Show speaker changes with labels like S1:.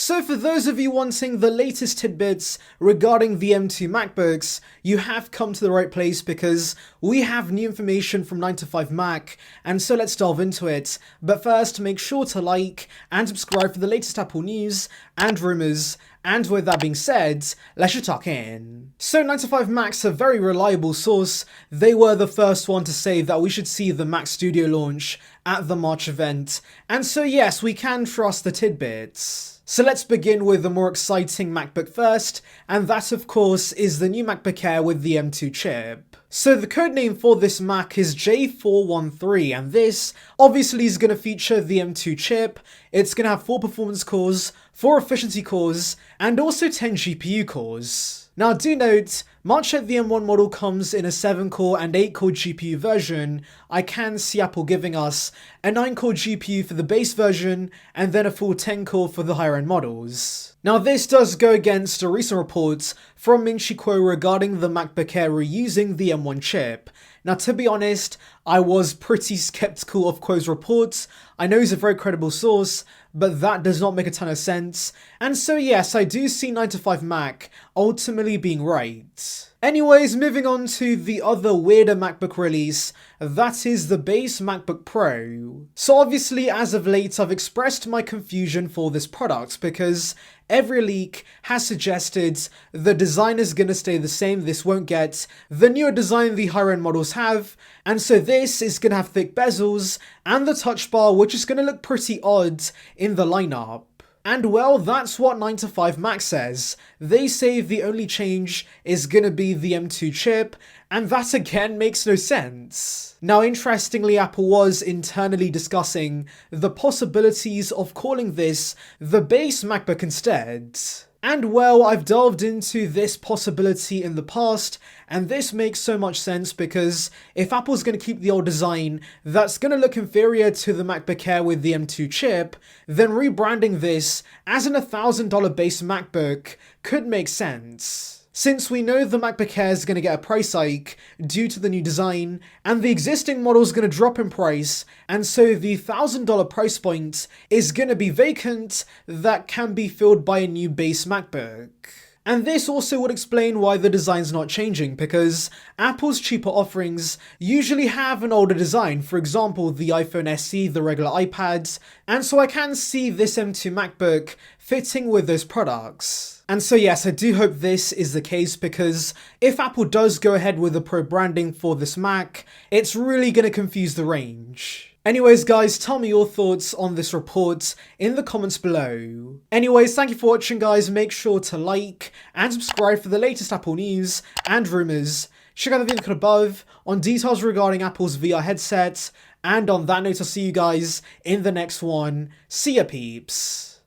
S1: So for those of you wanting the latest tidbits regarding the M2 MacBooks, you have come to the right place because we have new information from 9to5Mac, and so let's delve into it. But first, make sure to like and subscribe for the latest Apple news and rumours. And with that being said, let's just tuck in. So 9to5Mac's a very reliable source. They were the first one to say that we should see the Mac Studio launch at the March event, and so yes, we can trust the tidbits. So let's begin with the more exciting MacBook first, and that of course is the new MacBook Air with the M2 chip. So the codename for this Mac is J413, and this obviously is going to feature the M2 chip. It's going to have 4 performance cores, 4 efficiency cores, and also 10 GPU cores. Now do note, much like the M1 model comes in a 7-core and 8-core GPU version, I can see Apple giving us a 9-core GPU for the base version and then a full 10-core for the higher end models. Now this does go against a recent report from Ming-Chi Kuo regarding the MacBook Air reusing the M1 chip. Now to be honest, I was pretty skeptical of Kuo's reports. I know he's a very credible source, but that does not make a ton of sense. And so yes, I do see 9to5Mac ultimately being right. Anyways, moving on to the other weirder MacBook release, that is the base MacBook Pro. So obviously as of late I've expressed my confusion for this product because every leak has suggested the design is going to stay the same, this won't get the newer design the higher end models have, and so this is going to have thick bezels and the touch bar, which is going to look pretty odd in the lineup. And well, that's what 9to5Mac says. They say the only change is gonna be the M2 chip, and that again makes no sense. Now interestingly, Apple was internally discussing the possibilities of calling this the base MacBook instead. And well, I've delved into this possibility in the past, and this makes so much sense because if Apple's going to keep the old design that's going to look inferior to the MacBook Air with the M2 chip, then rebranding this as an $1,000 base MacBook could make sense. Since we know the MacBook Air is going to get a price hike due to the new design, and the existing model is going to drop in price, and so the $1,000 price point is going to be vacant that can be filled by a new base MacBook. And this also would explain why the design's not changing, because Apple's cheaper offerings usually have an older design, for example the iPhone SE, the regular iPads, and so I can see this M2 MacBook fitting with those products. And so yes, I do hope this is the case, because if Apple does go ahead with the Pro branding for this Mac, it's really going to confuse the range. Anyways guys, tell me your thoughts on this report in the comments below. Anyways, thank you for watching guys, make sure to like and subscribe for the latest Apple news and rumours. Check out the video above on details regarding Apple's VR headset, and on that note I'll see you guys in the next one. See ya peeps.